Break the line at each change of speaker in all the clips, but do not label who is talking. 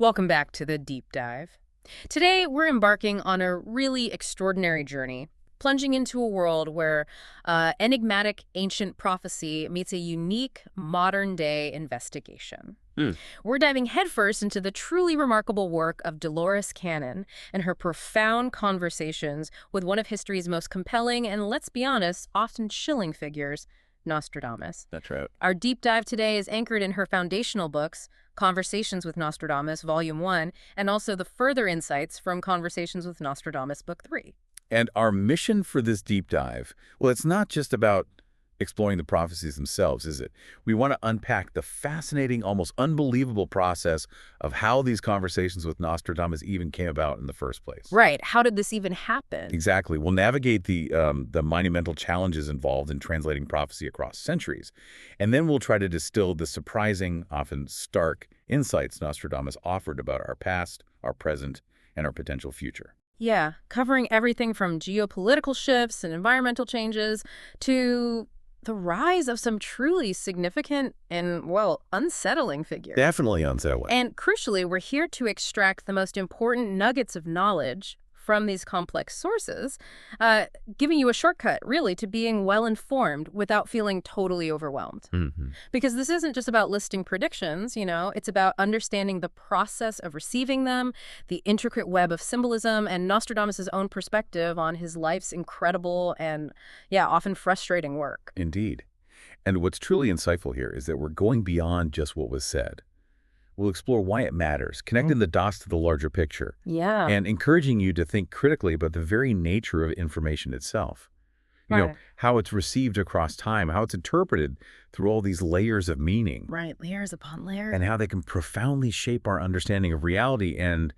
Welcome back to the Deep Dive. Today, we're embarking on a really extraordinary journey, plunging into a world where enigmatic ancient prophecy meets a unique modern-day investigation.
Hmm.
We're diving headfirst into the truly remarkable work of Dolores Cannon and her profound conversations with one of history's most compelling and, let's be honest, often chilling figures, Nostradamus.
That's right.
Our deep dive today is anchored in her foundational books, Conversations with Nostradamus, Volume 1, and also the further insights from Conversations with Nostradamus, Book 3.
And our mission for this deep dive, well, it's not just about exploring the prophecies themselves, is it? We want to unpack the fascinating, almost unbelievable process of how these conversations with Nostradamus even came about in the first place.
Right. How did this even happen?
Exactly. We'll navigate the monumental challenges involved in translating prophecy across centuries. And then we'll try to distill the surprising, often stark, insights Nostradamus offered about our past, our present, and our potential future.
Yeah, covering everything from geopolitical shifts and environmental changes to the rise of some truly significant and, well, unsettling figures.
Definitely unsettling.
And crucially, we're here to extract the most important nuggets of knowledge from these complex sources, giving you a shortcut, really, to being well-informed without feeling totally overwhelmed. Because this isn't just about listing predictions, it's about understanding the process of receiving them, the intricate web of symbolism, and Nostradamus' own perspective on his life's incredible and, often frustrating work.
Indeed. And what's truly insightful here is that we're going beyond just what was said. We'll explore why it matters, connecting the dots to the larger picture,
Yeah.
and encouraging you to think critically about the very nature of information itself.
Right.
How it's received across time, how it's interpreted through all these layers of meaning,
Right, layers upon layers.
and how they can profoundly shape our understanding of reality and,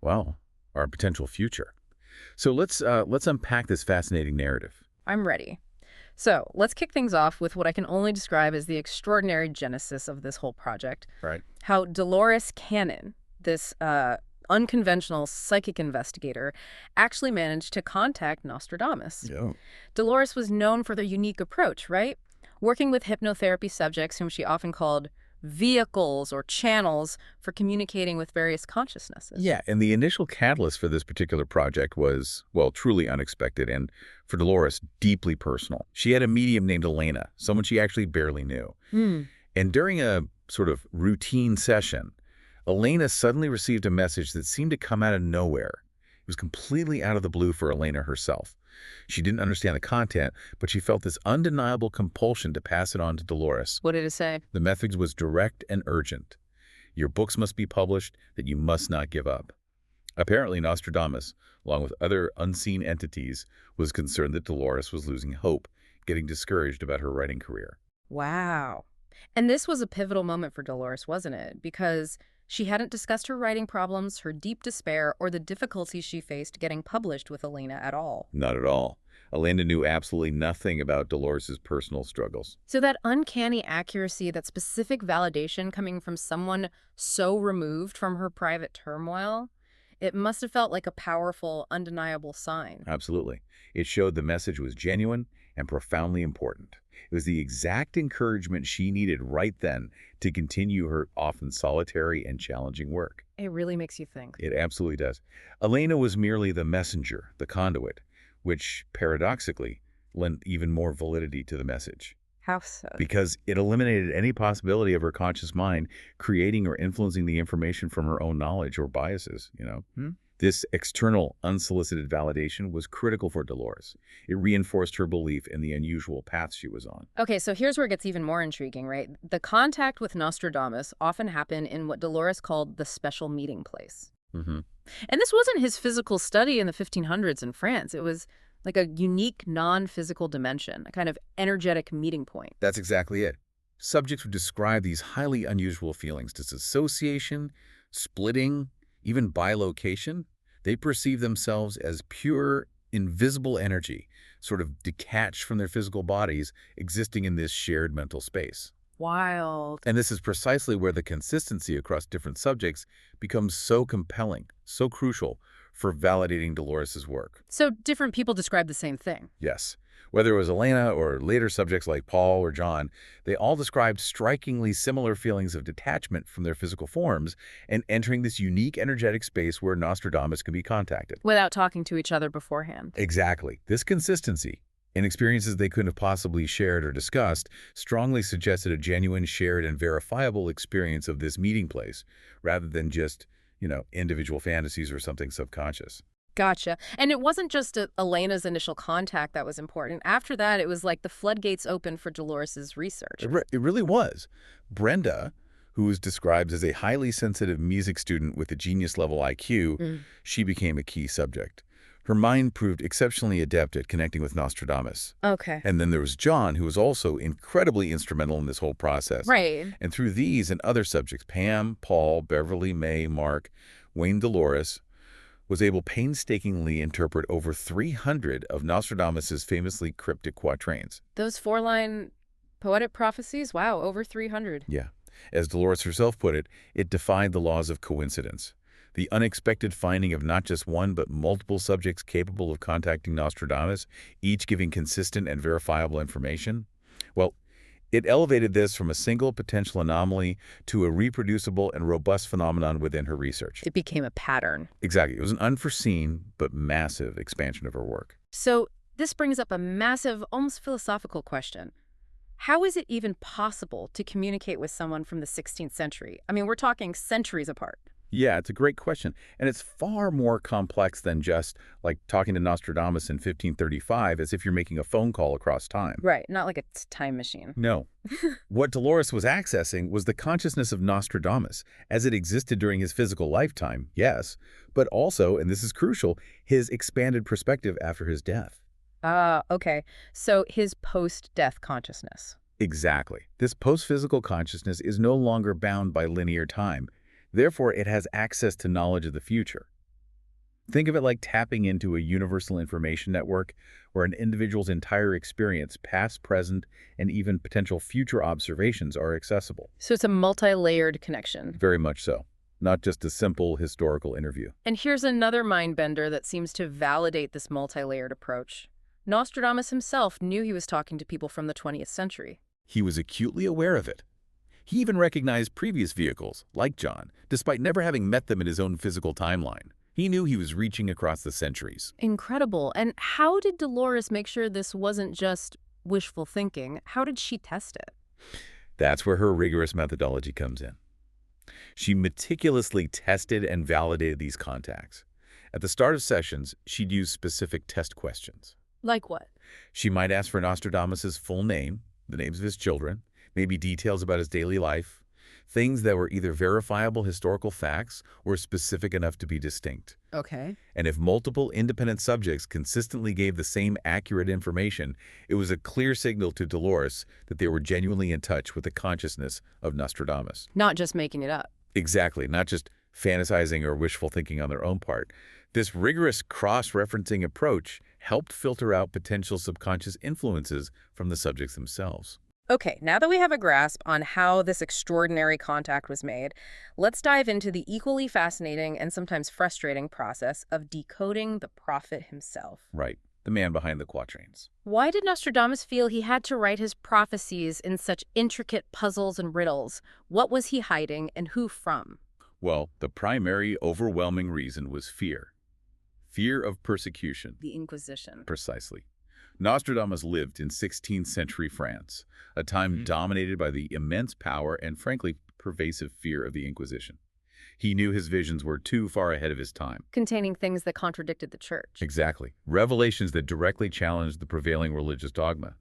well, our potential future. So let's unpack this fascinating narrative.
I'm ready. So let's kick things off with what I can only describe as the extraordinary genesis of this whole project.
Right.
How Dolores Cannon, this unconventional psychic investigator, actually managed to contact Nostradamus.
Yeah.
Dolores was known for their unique approach, right? Working with hypnotherapy subjects whom she often called vehicles or channels for communicating with various consciousnesses.
Yeah, and the initial catalyst for this particular project was, well, truly unexpected and, for Dolores, deeply personal. She had a medium named Elena, someone she actually barely knew. And during a sort of routine session, Elena suddenly received a message that seemed to come out of nowhere. It was completely out of the blue for Elena herself. She didn't understand the content, but she felt this undeniable compulsion to pass it on to Dolores.
What did it say?
The message was direct and urgent. Your books must be published, that you must not give up. Apparently, Nostradamus, along with other unseen entities, was concerned that Dolores was losing hope, getting discouraged about her writing career.
Wow. And this was a pivotal moment for Dolores, wasn't it? Because she hadn't discussed her writing problems, her deep despair, or the difficulties she faced getting published with Elena at all.
Not at all. Elena knew absolutely nothing about Dolores' personal struggles.
So that uncanny accuracy, that specific validation coming from someone so removed from her private turmoil, it must have felt like a powerful, undeniable sign.
Absolutely. It showed the message was genuine and profoundly important. It was the exact encouragement she needed right then to continue her often solitary and challenging work.
It really makes you think.
It absolutely does. Elena was merely the messenger, the conduit, which, paradoxically, lent even more validity to the message.
How so?
Because it eliminated any possibility of her conscious mind creating or influencing the information from her own knowledge or biases, This external, unsolicited validation was critical for Dolores. It reinforced her belief in the unusual path she was on.
Okay, so here's where it gets even more intriguing, right? The contact with Nostradamus often happened in what Dolores called the special meeting place. And this wasn't his physical study in the 1500s in France. It was like a unique non-physical dimension, a kind of energetic meeting point.
That's exactly it. Subjects would describe these highly unusual feelings, dissociation, splitting, even bilocation. They perceive themselves as pure, invisible energy, sort of detached from their physical bodies, existing in this shared mental space.
Wild.
And this is precisely where the consistency across different subjects becomes so compelling, so crucial for validating Dolores' work.
So different people describe the same thing.
Yes. Whether it was Elena or later subjects like Paul or John, they all described strikingly similar feelings of detachment from their physical forms and entering this unique energetic space where Nostradamus could be contacted.
Without talking to each other beforehand.
Exactly. This consistency, in experiences they couldn't have possibly shared or discussed, strongly suggested a genuine, shared, and verifiable experience of this meeting place, rather than just, individual fantasies or something subconscious.
Gotcha. And it wasn't just Elena's initial contact that was important. After that, it was like the floodgates opened for Dolores's research.
It really was. Brenda, who was described as a highly sensitive music student with a genius-level IQ, she became a key subject. Her mind proved exceptionally adept at connecting with Nostradamus.
Okay.
And then there was John, who was also incredibly instrumental in this whole process.
Right.
And through these and other subjects, Pam, Paul, Beverly, May, Mark, Wayne, Dolores, was able painstakingly interpret over 300 of Nostradamus's famously cryptic quatrains.
Those 4-line poetic prophecies? Wow, over 300.
Yeah. As Dolores herself put it, it defied the laws of coincidence. The unexpected finding of not just one but multiple subjects capable of contacting Nostradamus, each giving consistent and verifiable information, well, it elevated this from a single potential anomaly to a reproducible and robust phenomenon within her research.
It became a pattern.
Exactly. It was an unforeseen but massive expansion of her work.
So this brings up a massive, almost philosophical question. How is it even possible to communicate with someone from the 16th century? I mean, we're talking centuries apart.
Yeah, it's a great question. And it's far more complex than just like talking to Nostradamus in 1535 as if you're making a phone call across time.
Right, not like a time machine.
No. What Dolores was accessing was the consciousness of Nostradamus as it existed during his physical lifetime, yes, but also, and this is crucial, his expanded perspective after his death.
Okay. So his post-death consciousness.
Exactly. This post-physical consciousness is no longer bound by linear time. Therefore, it has access to knowledge of the future. Think of it like tapping into a universal information network where an individual's entire experience, past, present, and even potential future observations are accessible.
So it's a multi-layered connection.
Very much so. Not just a simple historical interview.
And here's another mind-bender that seems to validate this multi-layered approach. Nostradamus himself knew he was talking to people from the 20th century.
He was acutely aware of it. He even recognized previous vehicles, like John, despite never having met them in his own physical timeline. He knew he was reaching across the centuries.
Incredible. And how did Dolores make sure this wasn't just wishful thinking? How did she test it?
That's where her rigorous methodology comes in. She meticulously tested and validated these contacts. At the start of sessions, she'd use specific test questions.
Like what?
She might ask for Nostradamus's full name, the names of his children, maybe details about his daily life, things that were either verifiable historical facts or specific enough to be distinct.
Okay.
And if multiple independent subjects consistently gave the same accurate information, it was a clear signal to Dolores that they were genuinely in touch with the consciousness of Nostradamus.
Not just making it up.
Exactly, not just fantasizing or wishful thinking on their own part. This rigorous cross-referencing approach helped filter out potential subconscious influences from the subjects themselves.
Okay, now that we have a grasp on how this extraordinary contact was made, let's dive into the equally fascinating and sometimes frustrating process of decoding the prophet himself.
Right, the man behind the quatrains.
Why did Nostradamus feel he had to write his prophecies in such intricate puzzles and riddles? What was he hiding and who from?
Well, the primary overwhelming reason was fear. Fear of persecution.
The Inquisition.
Precisely. Nostradamus lived in 16th century France, a time dominated by the immense power and, frankly, pervasive fear of the Inquisition. He knew his visions were too far ahead of his time.
Containing things that contradicted the church.
Exactly. Revelations that directly challenged the prevailing religious dogma.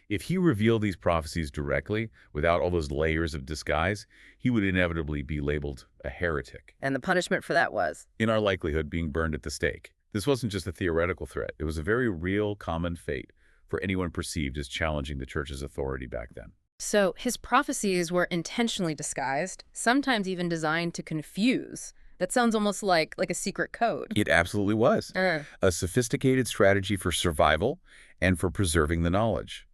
If he revealed these prophecies directly, without all those layers of disguise, he would inevitably be labeled a heretic.
And the punishment for that was?
In our likelihood, being burned at the stake. This wasn't just a theoretical threat. It was a very real, common fate for anyone perceived as challenging the church's authority back then.
So his prophecies were intentionally disguised, sometimes even designed to confuse. That sounds almost like a secret code.
It absolutely was. A sophisticated strategy for survival and for preserving the knowledge.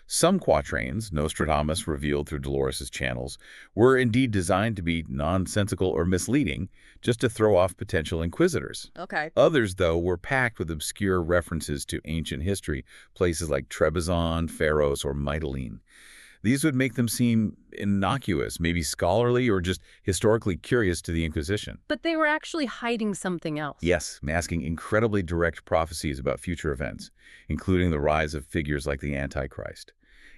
Some quatrains, Nostradamus revealed through Dolores' channels, were indeed designed to be nonsensical or misleading, just to throw off potential inquisitors.
Okay.
Others, though, were packed with obscure references to ancient history, places like Trebizond, Pharos, or Mytilene. These would make them seem innocuous, maybe scholarly, or just historically curious to the Inquisition.
But they were actually hiding something else.
Yes, masking incredibly direct prophecies about future events, including the rise of figures like the Antichrist.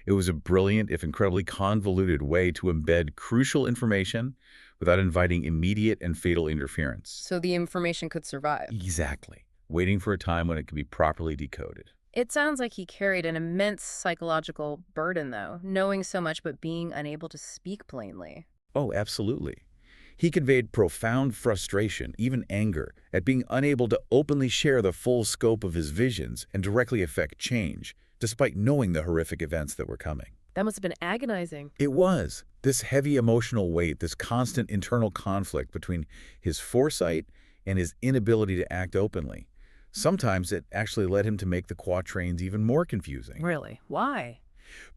It was a brilliant, if incredibly convoluted, way to embed crucial information without inviting immediate and fatal interference.
So the information could survive.
Exactly. Waiting for a time when it could be properly decoded.
It sounds like he carried an immense psychological burden, though, knowing so much but being unable to speak plainly.
Oh, absolutely. He conveyed profound frustration, even anger, at being unable to openly share the full scope of his visions and directly affect change, despite knowing the horrific events that were coming.
That must have been agonizing.
It was. This heavy emotional weight, this constant internal conflict between his foresight and his inability to act openly. Sometimes it actually led him to make the quatrains even more confusing.
Really? Why?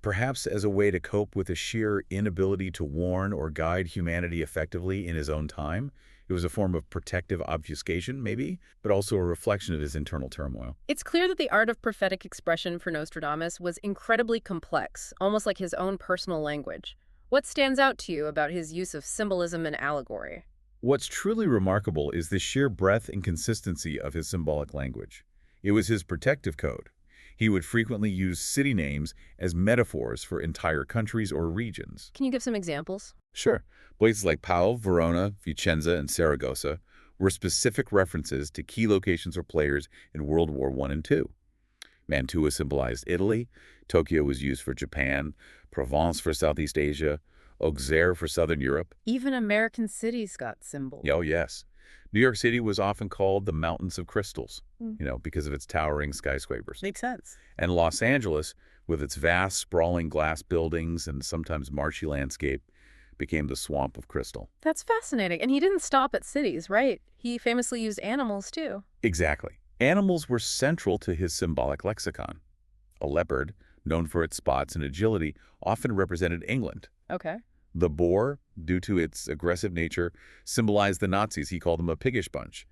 Perhaps as a way to cope with the sheer inability to warn or guide humanity effectively in his own time. It was a form of protective obfuscation, maybe, but also a reflection of his internal turmoil.
It's clear that the art of prophetic expression for Nostradamus was incredibly complex, almost like his own personal language. What stands out to you about his use of symbolism and allegory?
What's truly remarkable is the sheer breadth and consistency of his symbolic language. It was his protective code. He would frequently use city names as metaphors for entire countries or regions.
Can you give some examples?
Sure. Places like Pau, Verona, Vicenza, and Saragossa were specific references to key locations or players in World War I and II. Mantua symbolized Italy, Tokyo was used for Japan, Provence for Southeast Asia, Auxerre for Southern Europe.
Even American cities got symbols.
Oh, yes. New York City was often called the Mountains of Crystals, because of its towering skyscrapers.
Makes sense.
And Los Angeles, with its vast, sprawling glass buildings and sometimes marshy landscape, became the Swamp of Crystal.
That's fascinating. And he didn't stop at cities, right? He famously used animals, too.
Exactly. Animals were central to his symbolic lexicon. A leopard, known for its spots and agility, often represented England.
Okay.
The boar, due to its aggressive nature, symbolized the Nazis. He called them a piggish bunch.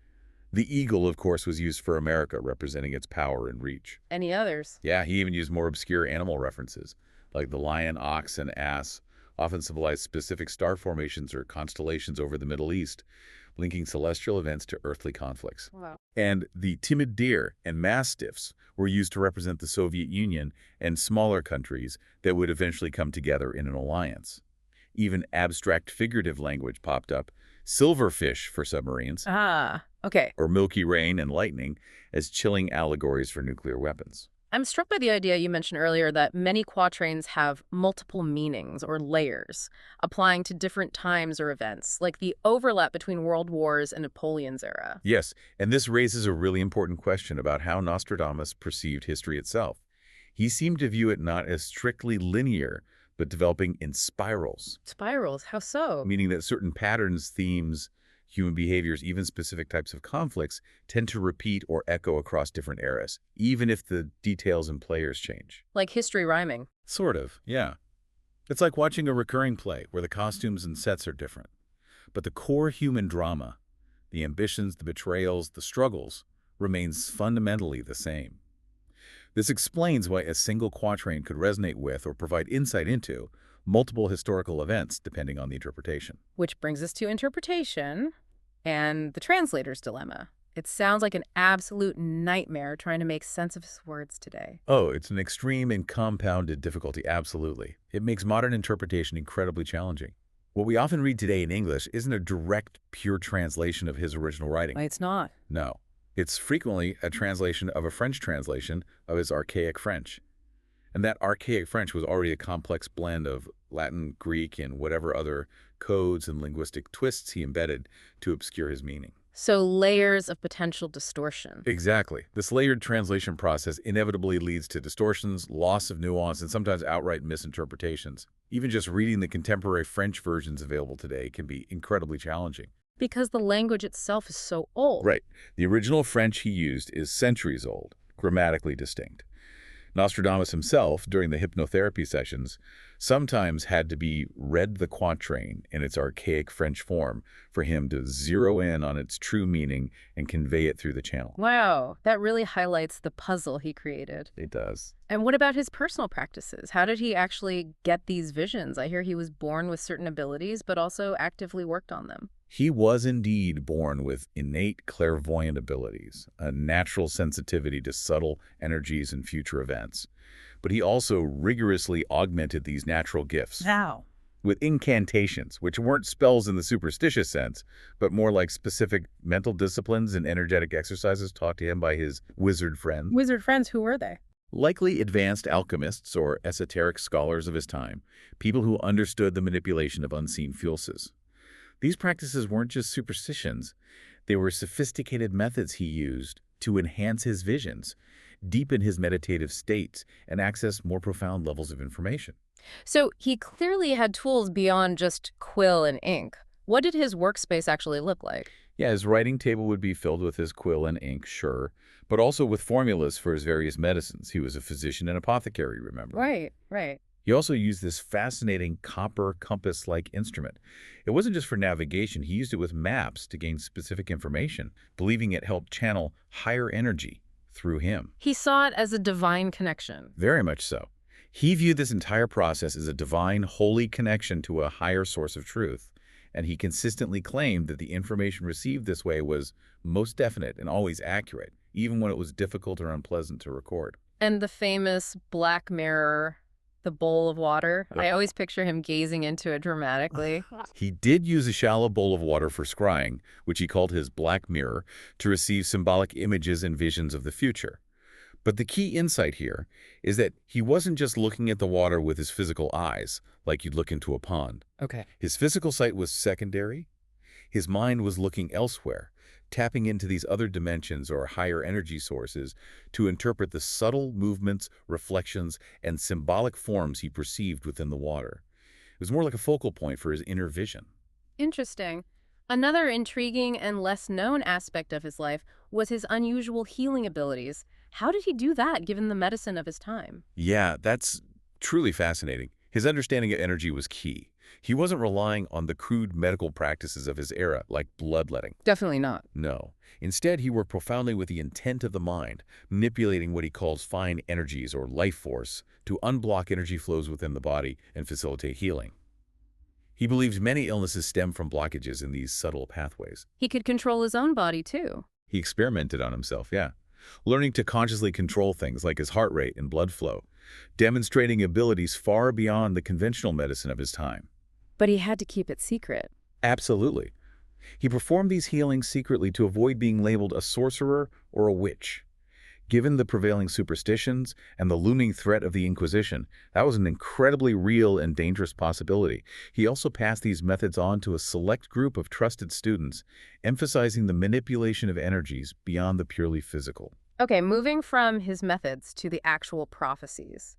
The eagle, of course, was used for America, representing its power and reach.
Any others?
Yeah, he even used more obscure animal references, like the lion, ox, and ass, often symbolized specific star formations or constellations over the Middle East, linking celestial events to earthly conflicts.
Wow.
And the timid deer and mastiffs were used to represent the Soviet Union and smaller countries that would eventually come together in an alliance. Even abstract figurative language popped up, silverfish for submarines,
Ah, okay.
or milky rain and lightning as chilling allegories for nuclear weapons.
I'm struck by the idea you mentioned earlier that many quatrains have multiple meanings or layers, applying to different times or events, like the overlap between World Wars and Napoleon's era.
Yes, and this raises a really important question about how Nostradamus perceived history itself. He seemed to view it not as strictly linear, but developing in spirals,
Spirals, how so?
meaning that certain patterns, themes, human behaviors, even specific types of conflicts, tend to repeat or echo across different eras, even if the details and players change.
Like history rhyming.
Sort of, yeah. It's like watching a recurring play where the costumes and sets are different. But the core human drama, the ambitions, the betrayals, the struggles, remains fundamentally the same. This explains why a single quatrain could resonate with or provide insight into multiple historical events depending on the interpretation.
Which brings us to interpretation and the translator's dilemma. It sounds like an absolute nightmare trying to make sense of his words today.
Oh, it's an extreme and compounded difficulty, absolutely. It makes modern interpretation incredibly challenging. What we often read today in English isn't a direct, pure translation of his original writing.
It's not.
No. It's frequently a translation of a French translation of his archaic French. And that archaic French was already a complex blend of Latin, Greek, and whatever other codes and linguistic twists he embedded to obscure his meaning.
So layers of potential distortion.
Exactly. This layered translation process inevitably leads to distortions, loss of nuance, and sometimes outright misinterpretations. Even just reading the contemporary French versions available today can be incredibly challenging.
Because the language itself is so old.
Right. The original French he used is centuries old, grammatically distinct. Nostradamus himself, during the hypnotherapy sessions, sometimes had to be read the quatrain in its archaic French form for him to zero in on its true meaning and convey it through the channel.
Wow, that really highlights the puzzle he created.
It does.
And what about his personal practices? How did he actually get these visions? I hear he was born with certain abilities, but also actively worked on them.
He was indeed born with innate clairvoyant abilities, a natural sensitivity to subtle energies and future events. But he also rigorously augmented these natural gifts
How?
with incantations, which weren't spells in the superstitious sense, but more like specific mental disciplines and energetic exercises taught to him by his wizard friends.
Wizard friends, who were they?
Likely advanced alchemists or esoteric scholars of his time, people who understood the manipulation of unseen forces. These practices weren't just superstitions. They were sophisticated methods he used to enhance his visions, deepen his meditative states, and access more profound levels of information.
So he clearly had tools beyond just quill and ink. What did his workspace actually look like?
Yeah, his writing table would be filled with his quill and ink, sure, but also with formulas for his various medicines. He was a physician and apothecary, remember?
Right.
He also used this fascinating copper compass-like instrument. It wasn't just for navigation. He used it with maps to gain specific information, believing it helped channel higher energy through him.
He saw it as a divine connection.
Very much so. He viewed this entire process as a divine, holy connection to a higher source of truth, and he consistently claimed that the information received this way was most definite and always accurate, even when it was difficult or unpleasant to record.
And the famous black mirror, the bowl of water, I always picture him gazing into it dramatically.
He did use a shallow bowl of water for scrying, which he called his black mirror, to receive symbolic images and visions of the future. But the key insight here is that he wasn't just looking at the water with his physical eyes, like you'd look into a pond.
Okay.
His physical sight was secondary. His mind was looking elsewhere, tapping into these other dimensions or higher energy sources to interpret the subtle movements, reflections, and symbolic forms he perceived within the water. It was more like a focal point for his inner vision.
Interesting. Another intriguing and less known aspect of his life was his unusual healing abilities. How did he do that, given the medicine of his time?
Yeah, that's truly fascinating. His understanding of energy was key. He wasn't relying on the crude medical practices of his era, like bloodletting.
Definitely not.
No. Instead, he worked profoundly with the intent of the mind, manipulating what he calls fine energies or life force to unblock energy flows within the body and facilitate healing. He believed many illnesses stem from blockages in these subtle pathways.
He could control his own body, too.
He experimented on himself, yeah, learning to consciously control things like his heart rate and blood flow, demonstrating abilities far beyond the conventional medicine of his time.
But he had to keep it secret.
Absolutely. He performed these healings secretly to avoid being labeled a sorcerer or a witch. Given the prevailing superstitions and the looming threat of the Inquisition, that was an incredibly real and dangerous possibility. He also passed these methods on to a select group of trusted students, emphasizing the manipulation of energies beyond the purely physical.
Okay, moving from his methods to the actual prophecies.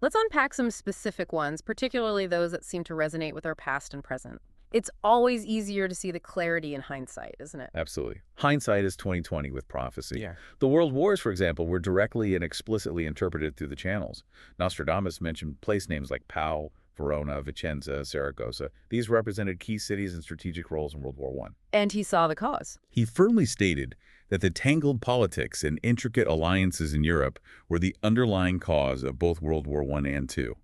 Let's unpack some specific ones, particularly those that seem to resonate with our past and present. It's always easier to see the clarity in hindsight, isn't it?
Absolutely. Hindsight is 20/20 with prophecy.
Yeah.
The world wars, for example, were directly and explicitly interpreted through the channels. Nostradamus mentioned place names like Pau, Verona, Vicenza, Saragossa. These represented key cities and strategic roles in World War I.
And he saw the cause.
He firmly stated that the tangled politics and intricate alliances in Europe were the underlying cause of both World War I and II.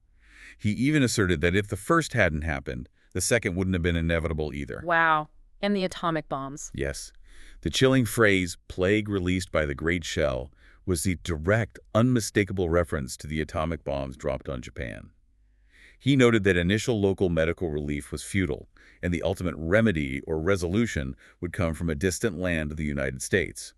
He even asserted that if the first hadn't happened, the second wouldn't have been inevitable either.
Wow. And the atomic bombs.
Yes. The chilling phrase, plague released by the Great Shell, was the direct, unmistakable reference to the atomic bombs dropped on Japan. He noted that initial local medical relief was futile, and the ultimate remedy or resolution would come from a distant land of the United States.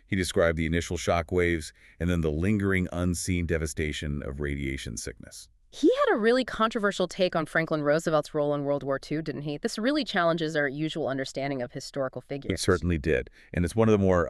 He described the initial shock waves and then the lingering, unseen devastation of radiation sickness.
He had a really controversial take on Franklin Roosevelt's role in World War II, didn't he? This really challenges our usual understanding of historical figures.
It certainly did, and it's one of the more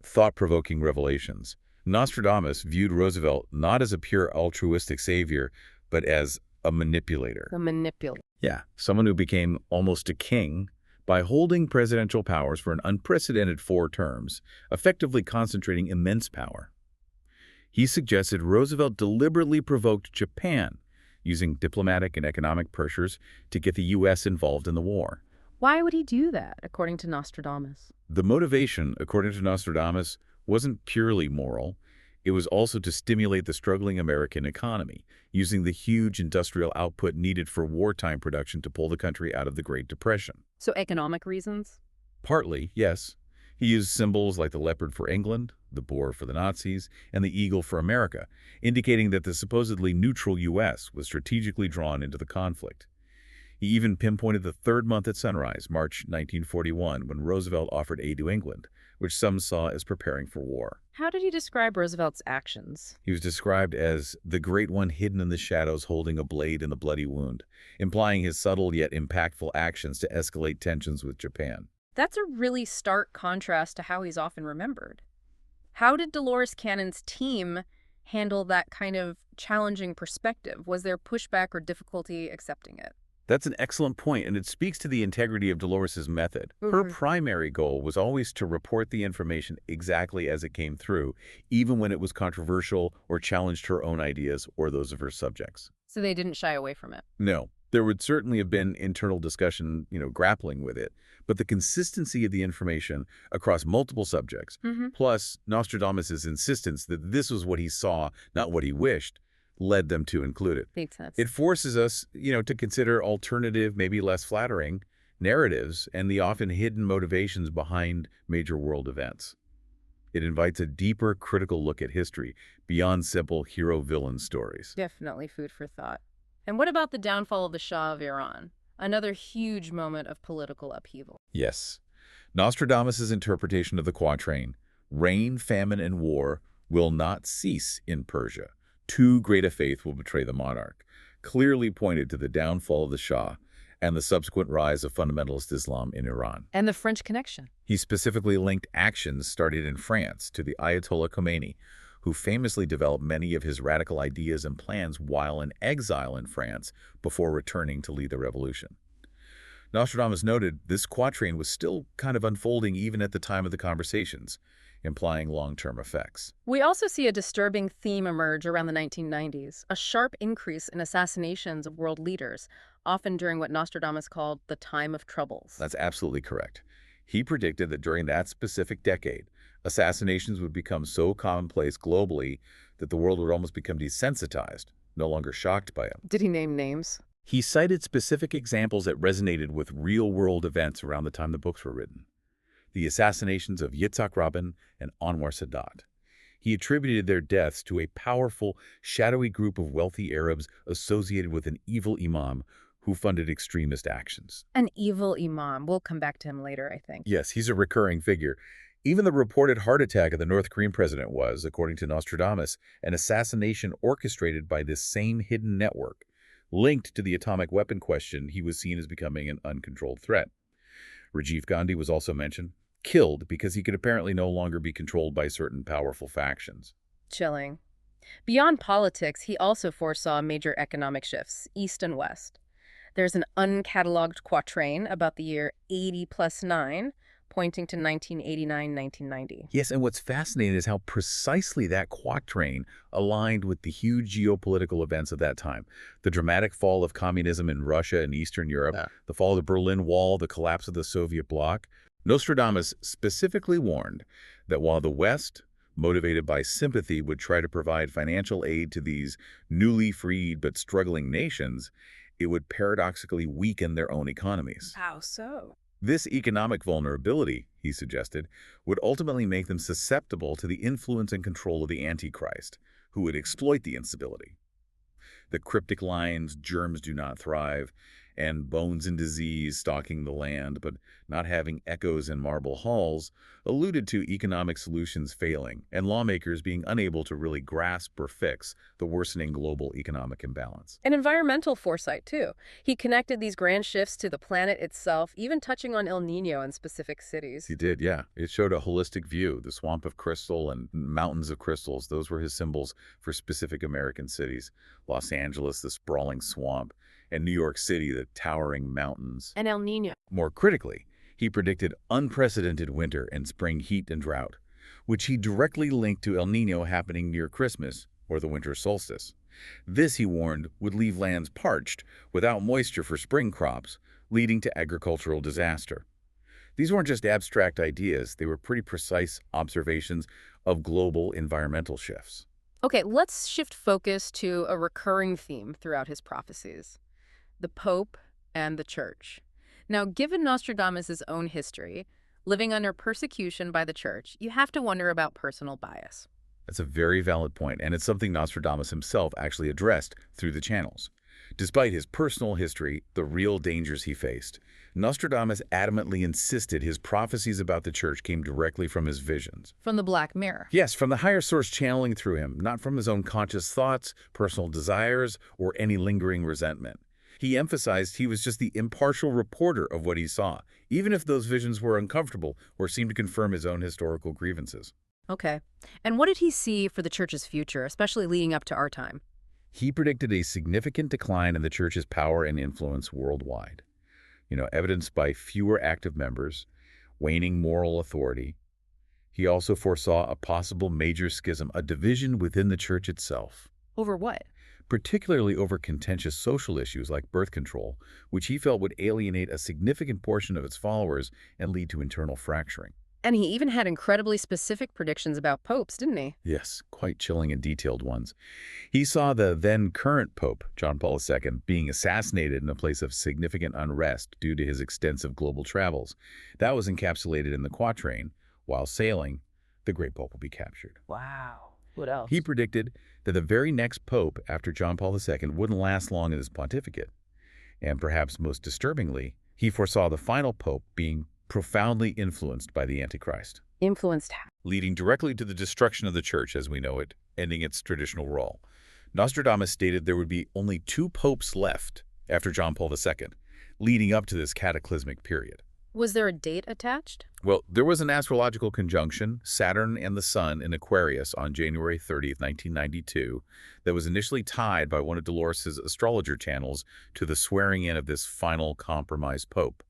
thought-provoking revelations. Nostradamus viewed Roosevelt not as a pure altruistic savior, but as a manipulator.
The manipulator.
Yeah, someone who became almost a king by holding presidential powers for an unprecedented 4 terms, effectively concentrating immense power. He suggested Roosevelt deliberately provoked Japan, using diplomatic and economic pressures to get the U.S. involved in the war.
Why would he do that, according to Nostradamus?
The motivation, according to Nostradamus, wasn't purely moral. It was also to stimulate the struggling American economy, using the huge industrial output needed for wartime production to pull the country out of the Great Depression.
So economic reasons?
Partly, yes. He used symbols like the leopard for England, the boar for the Nazis, and the eagle for America, indicating that the supposedly neutral U.S. was strategically drawn into the conflict. He even pinpointed the third month at sunrise, March 1941, when Roosevelt offered aid to England, which some saw as preparing for war.
How did he describe Roosevelt's actions?
He was described as the great one hidden in the shadows holding a blade in the bloody wound, implying his subtle yet impactful actions to escalate tensions with Japan.
That's a really stark contrast to how he's often remembered. How did Dolores Cannon's team handle that kind of challenging perspective? Was there pushback or difficulty accepting it?
That's an excellent point, and it speaks to the integrity of Dolores's method. Her primary goal was always to report the information exactly as it came through, even when it was controversial or challenged her own ideas or those of her subjects.
So they didn't shy away from it.
No, there would certainly have been internal discussion, grappling with it, but the consistency of the information across multiple subjects, plus Nostradamus' insistence that this was what he saw, not what he wished, led them to include it.
Makes sense.
It forces us, to consider alternative, maybe less flattering, narratives and the often hidden motivations behind major world events. It invites a deeper, critical look at history beyond simple hero-villain stories.
Definitely food for thought. And what about the downfall of the Shah of Iran? Another huge moment of political upheaval.
Yes. Nostradamus' interpretation of the quatrain, rain, famine, and war will not cease in Persia. Too great a faith will betray the monarch, clearly pointed to the downfall of the Shah and the subsequent rise of fundamentalist Islam in Iran.
And the French connection.
He specifically linked actions started in France to the Ayatollah Khomeini, who famously developed many of his radical ideas and plans while in exile in France before returning to lead the revolution. Nostradamus noted this quatrain was still kind of unfolding even at the time of the conversations, implying long-term effects.
We also see a disturbing theme emerge around the 1990s, a sharp increase in assassinations of world leaders, often during what Nostradamus called the time of troubles.
That's absolutely correct. He predicted that during that specific decade, assassinations would become so commonplace globally that the world would almost become desensitized, no longer shocked by them.
Did he name names?
He cited specific examples that resonated with real-world events around the time the books were written. The assassinations of Yitzhak Rabin and Anwar Sadat. He attributed their deaths to a powerful, shadowy group of wealthy Arabs associated with an evil imam who funded extremist actions.
An evil imam. We'll come back to him later, I think.
Yes, he's a recurring figure. Even the reported heart attack of the North Korean president was, according to Nostradamus, an assassination orchestrated by this same hidden network. Linked to the atomic weapon question, he was seen as becoming an uncontrolled threat. Rajiv Gandhi was also mentioned, killed because he could apparently no longer be controlled by certain powerful factions.
Chilling. Beyond politics, he also foresaw major economic shifts, east and west. There's an uncatalogued quatrain about the year 80 plus 9, pointing to 1989-1990.
Yes, and what's fascinating is how precisely that quatrain aligned with the huge geopolitical events of that time. The dramatic fall of communism in Russia and Eastern Europe, the fall of the Berlin Wall, the collapse of the Soviet bloc. Nostradamus specifically warned that while the West, motivated by sympathy, would try to provide financial aid to these newly freed but struggling nations, it would paradoxically weaken their own economies.
How so?
This economic vulnerability, he suggested, would ultimately make them susceptible to the influence and control of the Antichrist, who would exploit the instability. The cryptic lines, "germs do not thrive," and "bones and disease stalking the land, but not having echoes in marble halls," alluded to economic solutions failing and lawmakers being unable to really grasp or fix the worsening global economic imbalance.
And environmental foresight, too. He connected these grand shifts to the planet itself, even touching on El Niño in specific cities.
He did, yeah. It showed a holistic view. The swamp of crystal and mountains of crystals, those were his symbols for specific American cities. Los Angeles, the sprawling swamp, and New York City, the towering mountains.
And El Niño.
More critically, he predicted unprecedented winter and spring heat and drought, which he directly linked to El Niño happening near Christmas or the winter solstice. This, he warned, would leave lands parched, without moisture for spring crops, leading to agricultural disaster. These weren't just abstract ideas, they were pretty precise observations of global environmental shifts.
Okay, let's shift focus to a recurring theme throughout his prophecies: the Pope and the Church. Now, given Nostradamus' own history, living under persecution by the Church, you have to wonder about personal bias.
That's a very valid point, and it's something Nostradamus himself actually addressed through the channels. Despite his personal history, the real dangers he faced, Nostradamus adamantly insisted his prophecies about the church came directly from his visions.
From the Black Mirror.
Yes, from the higher source channeling through him, not from his own conscious thoughts, personal desires, or any lingering resentment. He emphasized he was just the impartial reporter of what he saw, even if those visions were uncomfortable or seemed to confirm his own historical grievances.
Okay. And what did he see for the church's future, especially leading up to our time?
He predicted a significant decline in the church's power and influence worldwide, evidenced by fewer active members, waning moral authority. He also foresaw a possible major schism, a division within the church itself.
Over what?
Particularly over contentious social issues like birth control, which he felt would alienate a significant portion of its followers and lead to internal fracturing.
And he even had incredibly specific predictions about popes, didn't he?
Yes, quite chilling and detailed ones. He saw the then-current Pope, John Paul II, being assassinated in a place of significant unrest due to his extensive global travels. That was encapsulated in the quatrain: while sailing, the great Pope will be captured.
Wow. What else?
He predicted that the very next Pope after John Paul II wouldn't last long in his pontificate. And perhaps most disturbingly, he foresaw the final Pope being profoundly influenced by the Antichrist,
Influenced how?
leading directly to the destruction of the church as we know it, ending its traditional role. Nostradamus stated there would be only 2 popes left after John Paul II, leading up to this cataclysmic period.
Was there a date attached?
Well, there was an astrological conjunction, Saturn and the Sun in Aquarius on January 30th, 1992, that was initially tied by one of Dolores' astrologer channels to the swearing in of this final compromised pope.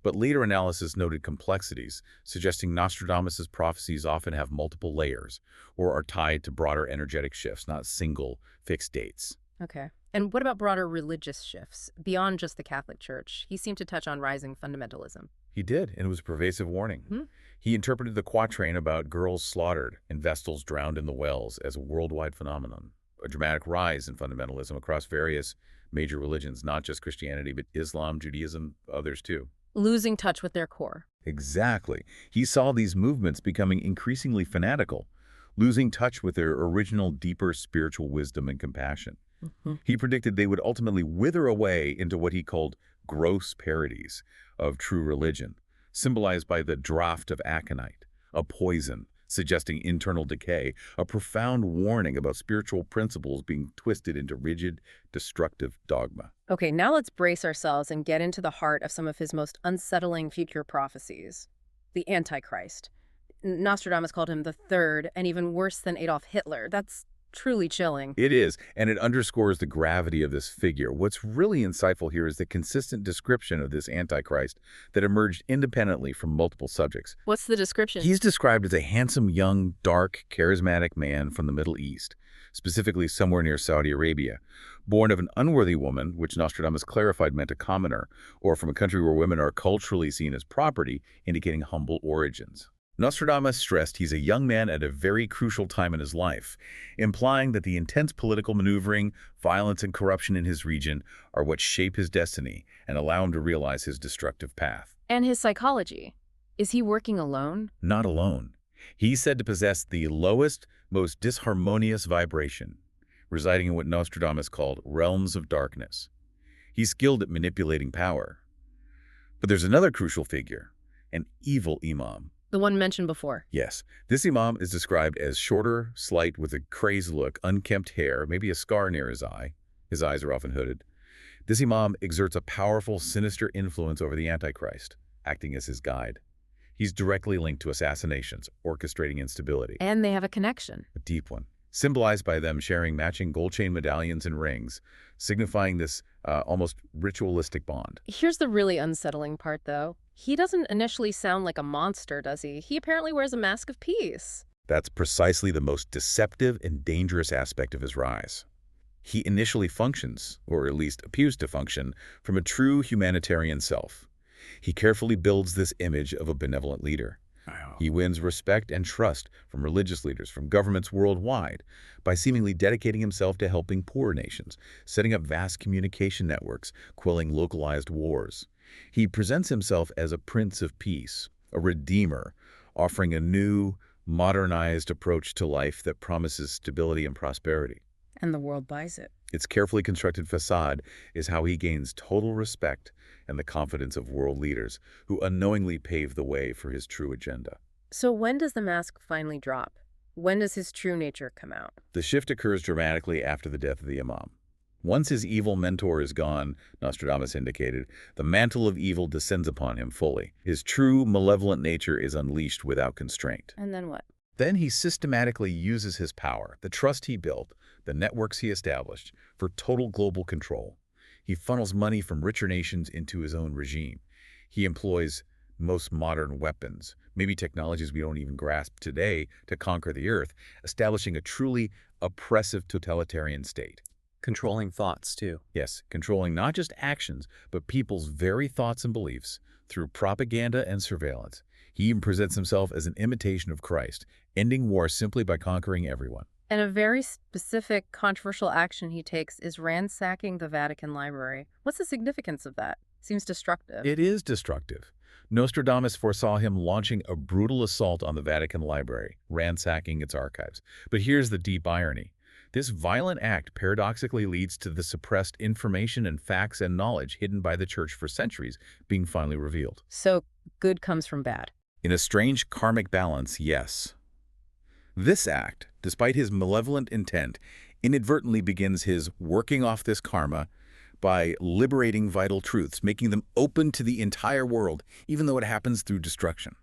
But later analysis noted complexities, suggesting Nostradamus' prophecies often have multiple layers or are tied to broader energetic shifts, not single, fixed dates.
Okay. And what about broader religious shifts, beyond just the Catholic Church? He seemed to touch on rising fundamentalism.
He did, and it was a pervasive warning. He interpreted the quatrain about girls slaughtered and vestals drowned in the wells as a worldwide phenomenon, a dramatic rise in fundamentalism across various major religions, not just Christianity, but Islam, Judaism, others too.
Losing touch with their core.
Exactly. He saw these movements becoming increasingly fanatical, losing touch with their original, deeper spiritual wisdom and compassion. He predicted they would ultimately wither away into what he called gross parodies of true religion, symbolized by the draught of aconite, a poison suggesting internal decay, a profound warning about spiritual principles being twisted into rigid, destructive dogma.
Okay, now let's brace ourselves and get into the heart of some of his most unsettling future prophecies. The Antichrist. Nostradamus called him the third, and even worse than Adolf Hitler. That's truly chilling.
It is, and it underscores the gravity of this figure. What's really insightful here is the consistent description of this Antichrist that emerged independently from multiple subjects.
What's the description?
He's described as a handsome, young, dark, charismatic man from the Middle East, specifically somewhere near Saudi Arabia, born of an unworthy woman, which Nostradamus clarified meant a commoner, or from a country where women are culturally seen as property, indicating humble origins. Nostradamus stressed he's a young man at a very crucial time in his life, implying that the intense political maneuvering, violence, and corruption in his region are what shape his destiny and allow him to realize his destructive path.
And his psychology. Is he working alone?
Not alone. He's said to possess the lowest, most disharmonious vibration, residing in what Nostradamus called realms of darkness. He's skilled at manipulating power. But there's another crucial figure, an evil imam.
The one mentioned before.
Yes. This imam is described as shorter, slight, with a crazed look, unkempt hair, maybe a scar near his eye. His eyes are often hooded. This imam exerts a powerful, sinister influence over the Antichrist, acting as his guide. He's directly linked to assassinations, orchestrating instability.
And they have a connection.
A deep one, symbolized by them sharing matching gold chain medallions and rings, signifying this almost ritualistic bond.
Here's the really unsettling part, though. He doesn't initially sound like a monster, does he? He apparently wears a mask of peace.
That's precisely the most deceptive and dangerous aspect of his rise. He initially functions, or at least appears to function, from a true humanitarian self. He carefully builds this image of a benevolent leader.
Wow.
He wins respect and trust from religious leaders, from governments worldwide, by seemingly dedicating himself to helping poor nations, setting up vast communication networks, quelling localized wars. He presents himself as a prince of peace, a redeemer, offering a new, modernized approach to life that promises stability and prosperity.
And the world buys it.
Its carefully constructed facade is how he gains total respect and the confidence of world leaders who unknowingly pave the way for his true agenda.
So when does the mask finally drop? When does his true nature come out?
The shift occurs dramatically after the death of the Imam. Once his evil mentor is gone, Nostradamus indicated, the mantle of evil descends upon him fully. His true malevolent nature is unleashed without constraint.
And then what?
Then he systematically uses his power, the trust he built, the networks he established, for total global control. He funnels money from richer nations into his own regime. He employs most modern weapons, maybe technologies we don't even grasp today, to conquer the earth, establishing a truly oppressive totalitarian state.
Controlling thoughts, too.
Yes, controlling not just actions, but people's very thoughts and beliefs through propaganda and surveillance. He even presents himself as an imitation of Christ, ending war simply by conquering everyone.
And a very specific, controversial action he takes is ransacking the Vatican Library. What's the significance of that? Seems destructive.
It is destructive. Nostradamus foresaw him launching a brutal assault on the Vatican Library, ransacking its archives. But here's the deep irony. This violent act paradoxically leads to the suppressed information and facts and knowledge hidden by the Church for centuries being finally revealed.
So good comes from bad.
In a strange karmic balance, yes. This act, despite his malevolent intent, inadvertently begins his working off this karma by liberating vital truths, making them open to the entire world, even though it happens through destruction.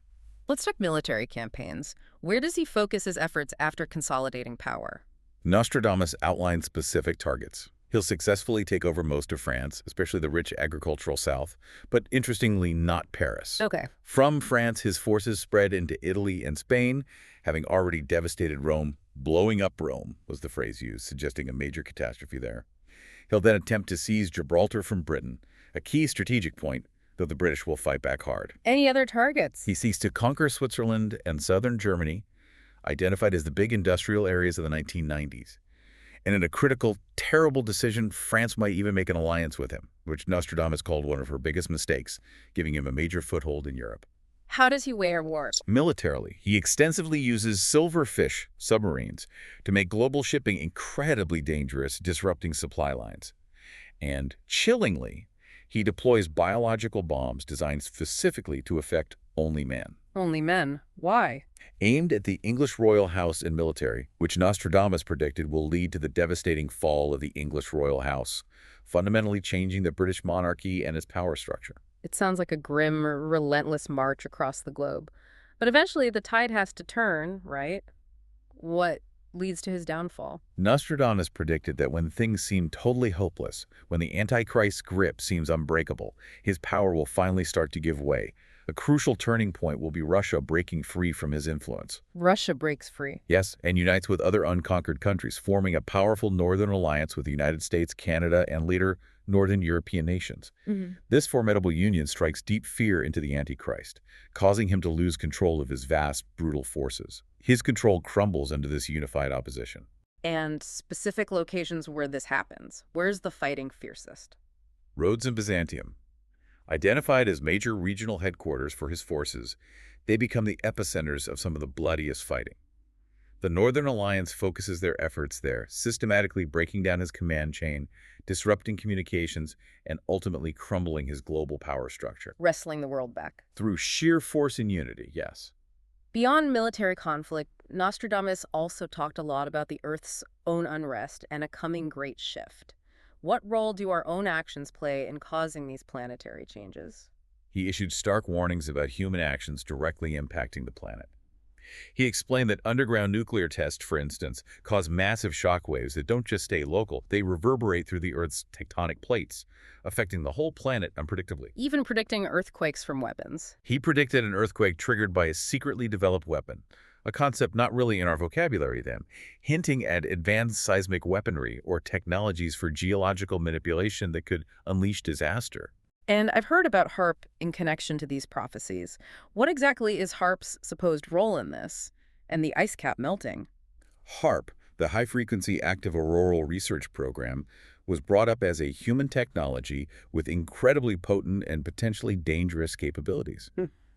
Let's talk military campaigns. Where does he focus his efforts after consolidating power?
Nostradamus outlines specific targets. He'll successfully take over most of France, especially the rich agricultural south, but interestingly not Paris.
Okay.
From France, his forces spread into Italy and Spain, having already devastated Rome. Blowing up Rome was the phrase used, suggesting a major catastrophe there. He'll then attempt to seize Gibraltar from Britain, a key strategic point, though the British will fight back hard.
Any other targets?
He seeks to conquer Switzerland and southern Germany, identified as the big industrial areas of the 1990s. And in a critical, terrible decision, France might even make an alliance with him, which Nostradamus called one of her biggest mistakes, giving him a major foothold in Europe.
How does he wage war?
Militarily, he extensively uses silverfish submarines to make global shipping incredibly dangerous, disrupting supply lines. And chillingly, he deploys biological bombs designed specifically to affect only men.
Only men. Why?
Aimed at the English royal house and military, which Nostradamus predicted will lead to the devastating fall of the English royal house, fundamentally changing the British monarchy and its power structure.
It sounds like a grim, relentless march across the globe. But eventually the tide has to turn, right? What leads to his downfall?
Nostradamus predicted that when things seem totally hopeless, when the Antichrist's grip seems unbreakable, his power will finally start to give way. A crucial turning point will be Russia breaking free from his influence.
Russia breaks free.
Yes, and unites with other unconquered countries, forming a powerful northern alliance with the United States, Canada, and later northern European nations. This formidable union strikes deep fear into the Antichrist, causing him to lose control of his vast, brutal forces. His control crumbles under this unified opposition.
And specific locations where this happens. Where's the fighting fiercest?
Rhodes and Byzantium. Identified as major regional headquarters for his forces, they become the epicenters of some of the bloodiest fighting. The Northern Alliance focuses their efforts there, systematically breaking down his command chain, disrupting communications, and ultimately crumbling his global power structure.
Wrestling the world back.
Through sheer force and unity, yes.
Beyond military conflict, Nostradamus also talked a lot about the Earth's own unrest and a coming great shift. What role do our own actions play in causing these planetary changes?
He issued stark warnings about human actions directly impacting the planet. He explained that underground nuclear tests, for instance, cause massive shock waves that don't just stay local, they reverberate through the Earth's tectonic plates, affecting the whole planet unpredictably.
Even predicting earthquakes from weapons.
He predicted an earthquake triggered by a secretly developed weapon, a concept not really in our vocabulary then, hinting at advanced seismic weaponry or technologies for geological manipulation that could unleash disaster.
And I've heard about HARP in connection to these prophecies. What exactly is HARP's supposed role in this? And the ice cap melting?
HARP, the High-Frequency Active Auroral Research Program, was brought up as a human technology with incredibly potent and potentially dangerous capabilities.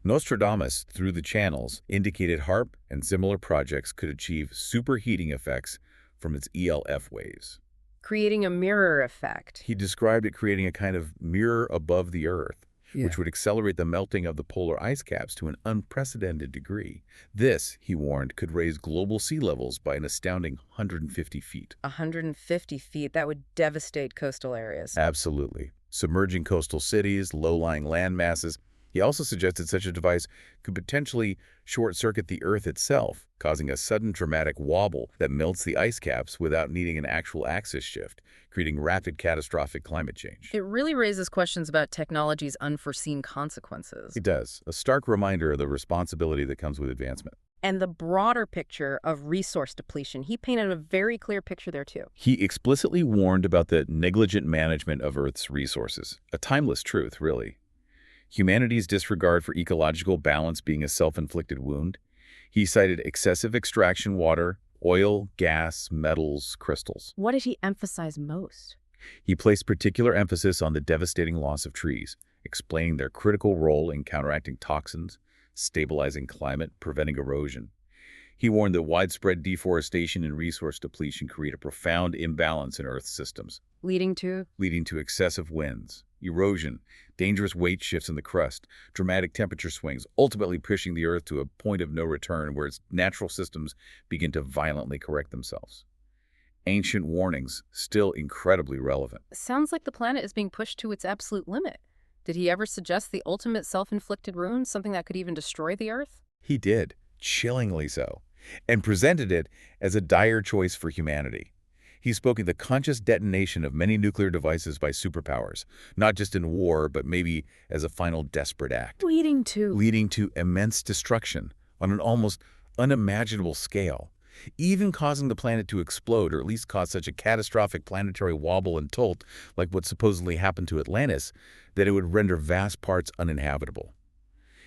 Nostradamus, through the channels, indicated HARP and similar projects could achieve superheating effects from its ELF waves.
Creating a mirror effect.
He described it creating a kind of mirror above the Earth, which would accelerate the melting of the polar ice caps to an unprecedented degree. This, he warned, could raise global sea levels by an astounding 150 feet.
150 feet, that would devastate coastal areas.
Absolutely. Submerging coastal cities, low-lying land masses. He also suggested such a device could potentially short-circuit the Earth itself, causing a sudden dramatic wobble that melts the ice caps without needing an actual axis shift, creating rapid catastrophic climate change.
It really raises questions about technology's unforeseen consequences.
It does. A stark reminder of the responsibility that comes with advancement.
And the broader picture of resource depletion, he painted a very clear picture there too.
He explicitly warned about the negligent management of Earth's resources, a timeless truth, really. Humanity's disregard for ecological balance being a self-inflicted wound. He cited excessive extraction water, oil, gas, metals, crystals.
What did he emphasize most?
He placed particular emphasis on the devastating loss of trees, explaining their critical role in counteracting toxins, stabilizing climate, preventing erosion. He warned that widespread deforestation and resource depletion create a profound imbalance in Earth's systems,
Leading to?
leading to excessive winds, erosion, dangerous weight shifts in the crust, dramatic temperature swings, ultimately pushing the Earth to a point of no return where its natural systems begin to violently correct themselves. Ancient warnings, still incredibly relevant.
Sounds like the planet is being pushed to its absolute limit. Did he ever suggest the ultimate self-inflicted ruin, something that could even destroy the Earth?
He did, chillingly so, and presented it as a dire choice for humanity. He spoke of the conscious detonation of many nuclear devices by superpowers, not just in war, but maybe as a final desperate act.
Leading to
Immense destruction on an almost unimaginable scale, even causing the planet to explode, or at least cause such a catastrophic planetary wobble and tilt like what supposedly happened to Atlantis, that it would render vast parts uninhabitable.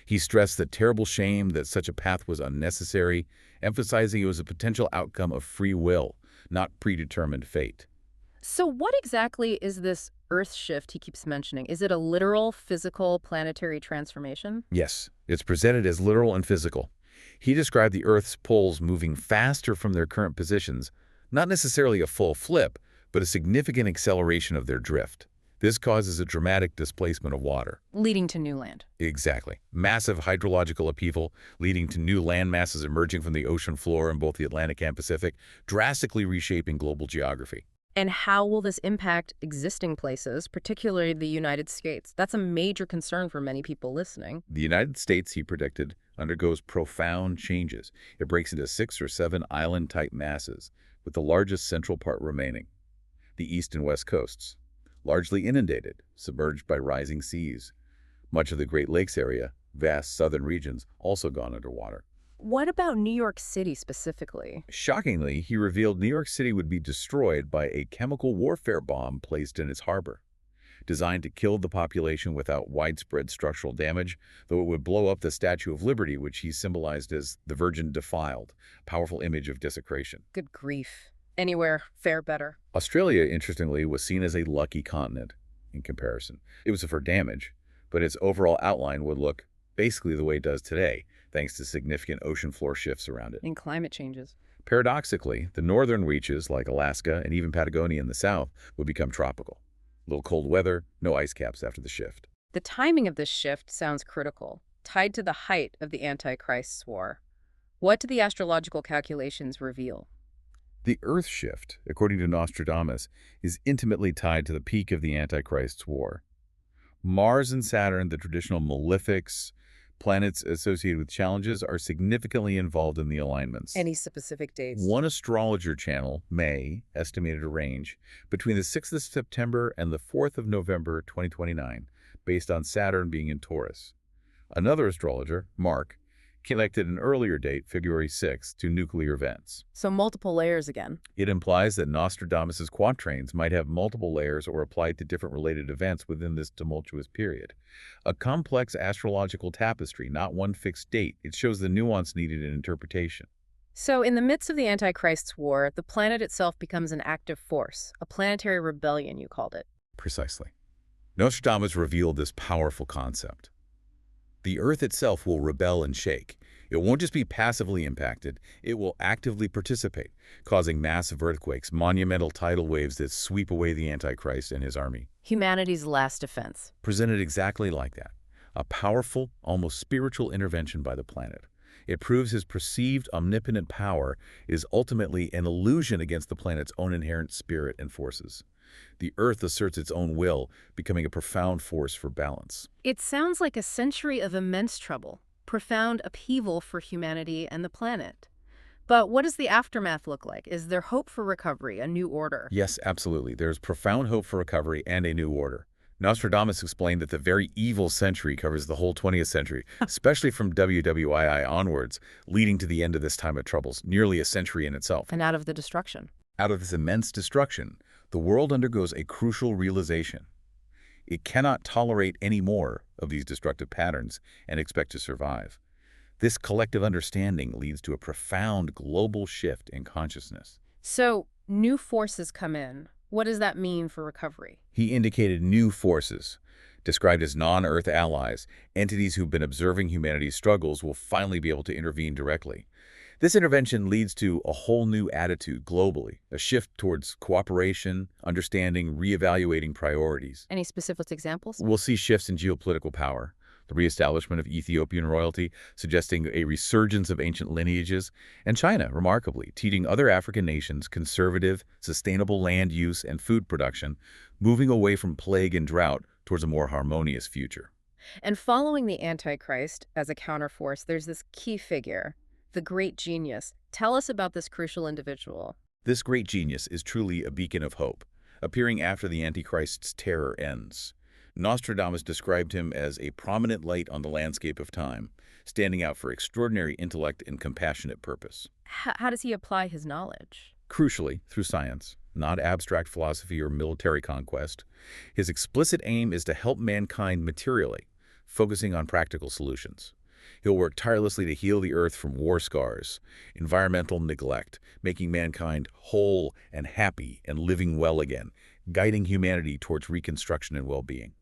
He stressed the terrible shame that such a path was unnecessary, emphasizing it was a potential outcome of free will, not predetermined fate.
So what exactly is this Earth shift he keeps mentioning? Is it a literal, physical, planetary transformation?
Yes, it's presented as literal and physical. He described the Earth's poles moving faster from their current positions, not necessarily a full flip, but a significant acceleration of their drift. This causes a dramatic displacement of water.
Leading to new land.
Exactly. Massive hydrological upheaval, leading to new land masses emerging from the ocean floor in both the Atlantic and Pacific, drastically reshaping global geography.
And how will this impact existing places, particularly the United States? That's a major concern for many people listening.
The United States, he predicted, undergoes profound changes. It breaks into 6 or 7 island-type masses, with the largest central part remaining. The east and west coasts, largely inundated, submerged by rising seas. Much of the Great Lakes area, vast southern regions, also gone underwater.
What about New York City specifically?
Shockingly, he revealed New York City would be destroyed by a chemical warfare bomb placed in its harbor. Designed to kill the population without widespread structural damage, though it would blow up the Statue of Liberty, which he symbolized as the Virgin defiled, a powerful image of desecration.
Good grief. Anywhere, fare better.
Australia, interestingly, was seen as a lucky continent in comparison. It was for damage, but its overall outline would look basically the way it does today, thanks to significant ocean floor shifts around it.
And climate changes.
Paradoxically, the northern reaches, like Alaska and even Patagonia in the south, would become tropical. Little cold weather, no ice caps after the shift.
The timing of this shift sounds critical, tied to the height of the Antichrist's war. What do the astrological calculations reveal?
The Earth shift, according to Nostradamus, is intimately tied to the peak of the Antichrist's war. Mars and Saturn, the traditional malefics, Planets associated with challenges are significantly involved in the alignments.
Any specific dates?
One astrologer channel, May, estimated a range between the 6th of September and the 4th of November 2029, based on Saturn being in Taurus. Another astrologer, Mark, connected an earlier date, February 6th, to nuclear events.
So multiple layers again.
It implies that Nostradamus' quatrains might have multiple layers or applied to different related events within this tumultuous period. A complex astrological tapestry, not one fixed date. It shows the nuance needed in interpretation.
So in the midst of the Antichrist's war, the planet itself becomes an active force, a planetary rebellion, you called it.
Precisely. Nostradamus revealed this powerful concept. The Earth itself will rebel and shake. It won't just be passively impacted, it will actively participate, causing massive earthquakes, monumental tidal waves that sweep away the Antichrist and his army.
Humanity's last defense.
Presented exactly like that. A powerful, almost spiritual intervention by the planet. It proves his perceived omnipotent power is ultimately an illusion against the planet's own inherent spirit and forces. The Earth asserts its own will, becoming a profound force for balance.
It sounds like a century of immense trouble, profound upheaval for humanity and the planet. But what does the aftermath look like? Is there hope for recovery, a new order?
Yes, absolutely. There's profound hope for recovery and a new order. Nostradamus explained that the very evil century covers the whole 20th century, especially from WWII onwards, leading to the end of this time of troubles, nearly a century in itself.
And out of the destruction.
Out of this immense destruction, the world undergoes a crucial realization. It cannot tolerate any more of these destructive patterns and expect to survive. This collective understanding leads to a profound global shift in consciousness.
So, new forces come in. What does that mean for recovery?
He indicated new forces, described as non-Earth allies, entities who've been observing humanity's struggles will finally be able to intervene directly. This intervention leads to a whole new attitude globally, a shift towards cooperation, understanding, reevaluating priorities.
Any specific examples?
We'll see shifts in geopolitical power, the reestablishment of Ethiopian royalty, suggesting a resurgence of ancient lineages, and China, remarkably, teaching other African nations conservative, sustainable land use and food production, moving away from plague and drought towards a more harmonious future.
And following the Antichrist as a counterforce, there's this key figure, the great genius. Tell us about this crucial individual.
This great genius is truly a beacon of hope, appearing after the Antichrist's terror ends. Nostradamus described him as a prominent light on the landscape of time, standing out for extraordinary intellect and compassionate purpose.
How does he apply his knowledge?
Crucially, through science, not abstract philosophy or military conquest. His explicit aim is to help mankind materially, focusing on practical solutions. He'll work tirelessly to heal the Earth from war scars, environmental neglect, making mankind whole and happy and living well again, guiding humanity towards reconstruction and well-being.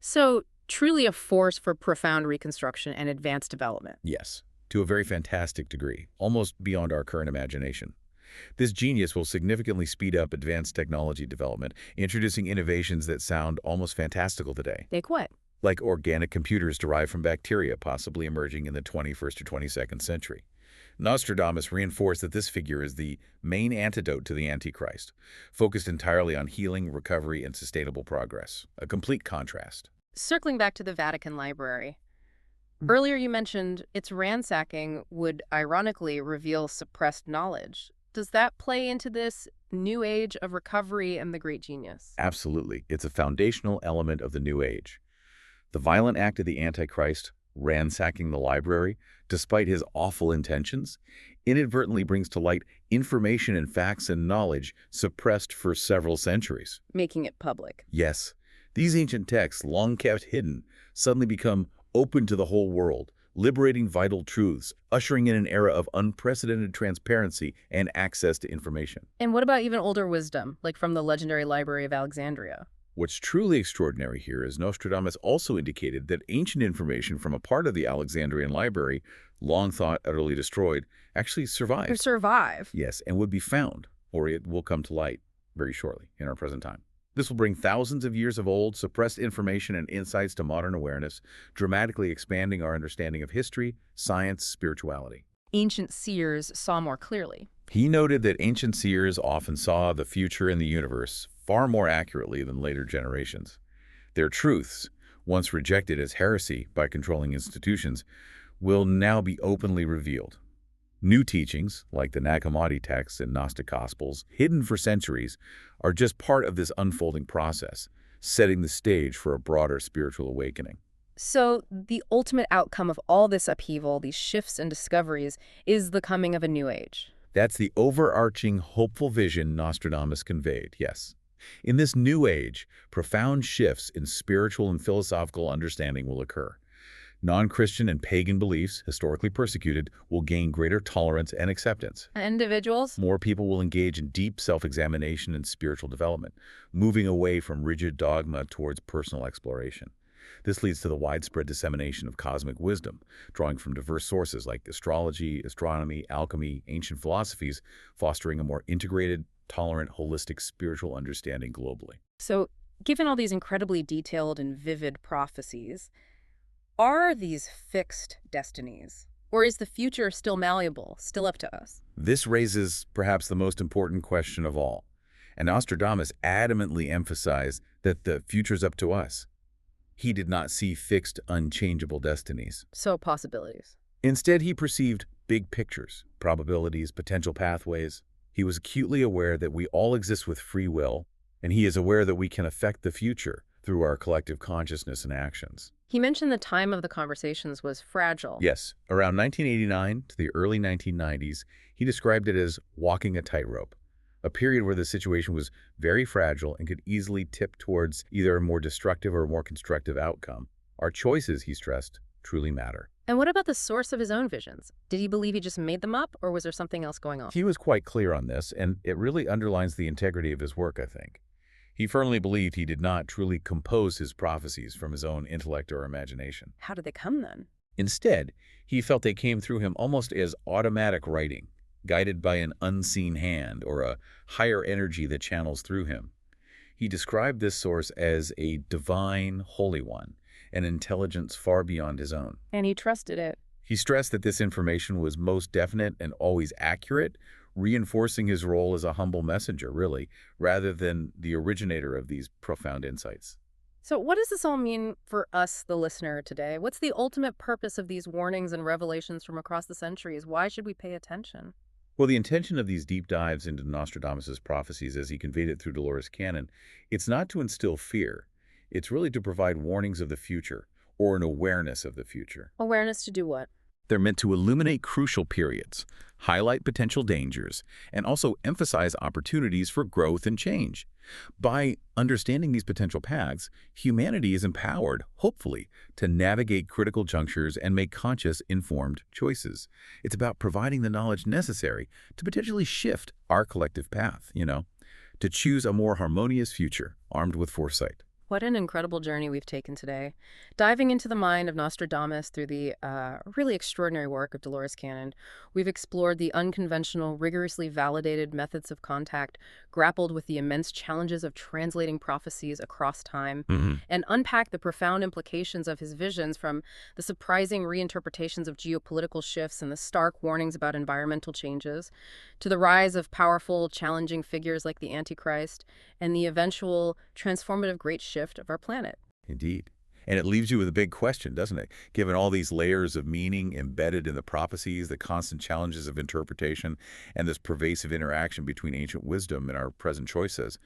So, truly a force for profound reconstruction and advanced development.
Yes, to a very fantastic degree, almost beyond our current imagination. This genius will significantly speed up advanced technology development, introducing innovations that sound almost fantastical today.
Like what?
Like organic computers derived from bacteria, possibly emerging in the 21st or 22nd century. Nostradamus reinforced that this figure is the main antidote to the Antichrist, focused entirely on healing, recovery, and sustainable progress. A complete contrast.
Circling back to the Vatican Library, earlier you mentioned its ransacking would ironically reveal suppressed knowledge. Does that play into this new age of recovery and the great genius?
Absolutely. It's a foundational element of the new age. The violent act of the Antichrist, ransacking the library, despite his awful intentions, inadvertently brings to light information and facts and knowledge suppressed for several centuries.
Making it public.
Yes, these ancient texts, long kept hidden, suddenly become open to the whole world, liberating vital truths, ushering in an era of unprecedented transparency and access to information.
And what about even older wisdom, like from the legendary Library of Alexandria?
What's truly extraordinary here is Nostradamus also indicated that ancient information from a part of the Alexandrian library, long thought utterly destroyed, actually survived.
To survive.
Yes, and would be found, or it will come to light very shortly in our present time. This will bring thousands of years of old, suppressed information and insights to modern awareness, dramatically expanding our understanding of history, science, spirituality.
Ancient seers saw more clearly.
He noted that ancient seers often saw the future in the universe far more accurately than later generations. Their truths, once rejected as heresy by controlling institutions, will now be openly revealed. New teachings, like the Nag Hammadi texts and Gnostic Gospels, hidden for centuries, are just part of this unfolding process, setting the stage for a broader spiritual awakening.
So the ultimate outcome of all this upheaval, these shifts and discoveries, is the coming of a new age.
That's the overarching, hopeful vision Nostradamus conveyed, yes. In this new age, profound shifts in spiritual and philosophical understanding will occur. Non-Christian and pagan beliefs, historically persecuted, will gain greater tolerance and acceptance.
Individuals?
More people will engage in deep self-examination and spiritual development, moving away from rigid dogma towards personal exploration. This leads to the widespread dissemination of cosmic wisdom, drawing from diverse sources like astrology, astronomy, alchemy, ancient philosophies, fostering a more integrated, tolerant, holistic spiritual understanding globally.
So, given all these incredibly detailed and vivid prophecies, are these fixed destinies? Or is the future still malleable, still up to us?
This raises perhaps the most important question of all. And Nostradamus adamantly emphasized that the future's up to us. He did not see fixed, unchangeable destinies.
So possibilities.
Instead, he perceived big pictures, probabilities, potential pathways. He was acutely aware that we all exist with free will, and he is aware that we can affect the future through our collective consciousness and actions.
He mentioned the time of the conversations was fragile.
Yes, around 1989 to the early 1990s, he described it as walking a tightrope, a period where the situation was very fragile and could easily tip towards either a more destructive or more constructive outcome. Our choices, he stressed, truly matter.
And what about the source of his own visions? Did he believe he just made them up, or was there something else going on?
He was quite clear on this, and it really underlines the integrity of his work, I think. He firmly believed he did not truly compose his prophecies from his own intellect or imagination.
How did they come then?
Instead, he felt they came through him almost as automatic writing, guided by an unseen hand or a higher energy that channels through him. He described this source as a divine, holy one, an intelligence far beyond his own.
And he trusted it.
He stressed that this information was most definite and always accurate, reinforcing his role as a humble messenger, really, rather than the originator of these profound insights.
So what does this all mean for us, the listener, today? What's the ultimate purpose of these warnings and revelations from across the centuries? Why should we pay attention?
Well, the intention of these deep dives into Nostradamus' prophecies as he conveyed it through Dolores Cannon, it's not to instill fear. It's really to provide warnings of the future, or an awareness of the future.
Awareness to do what?
They're meant to illuminate crucial periods, highlight potential dangers, and also emphasize opportunities for growth and change. By understanding these potential paths, humanity is empowered, hopefully, to navigate critical junctures and make conscious, informed choices. It's about providing the knowledge necessary to potentially shift our collective path, to choose a more harmonious future, armed with foresight.
What an incredible journey we've taken today. Diving into the mind of Nostradamus through the really extraordinary work of Dolores Cannon, we've explored the unconventional, rigorously validated methods of contact, grappled with the immense challenges of translating prophecies across time, and unpacked the profound implications of his visions, from the surprising reinterpretations of geopolitical shifts and the stark warnings about environmental changes, to the rise of powerful, challenging figures like the Antichrist, and the eventual transformative great shift of our planet.
Indeed. And it leaves you with a big question, doesn't it? Given all these layers of meaning embedded in the prophecies, the constant challenges of interpretation, and this pervasive interaction between ancient wisdom and our present choices,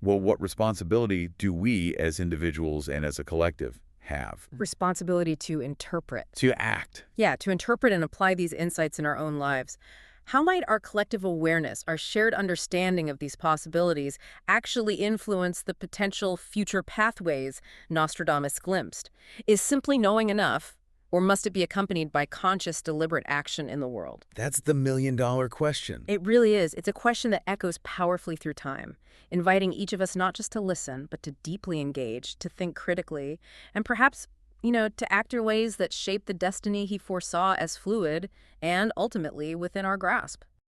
well, what responsibility do we as individuals and as a collective have?
Responsibility to interpret.
To act.
Yeah, to interpret and apply these insights in our own lives. How might our collective awareness, our shared understanding of these possibilities, actually influence the potential future pathways Nostradamus glimpsed? Is simply knowing enough, or must it be accompanied by conscious, deliberate action in the world?
That's the million-dollar question.
It really is. It's a question that echoes powerfully through time, inviting each of us not just to listen, but to deeply engage, to think critically, and perhaps to act in ways that shape the destiny he foresaw as fluid and ultimately within our grasp.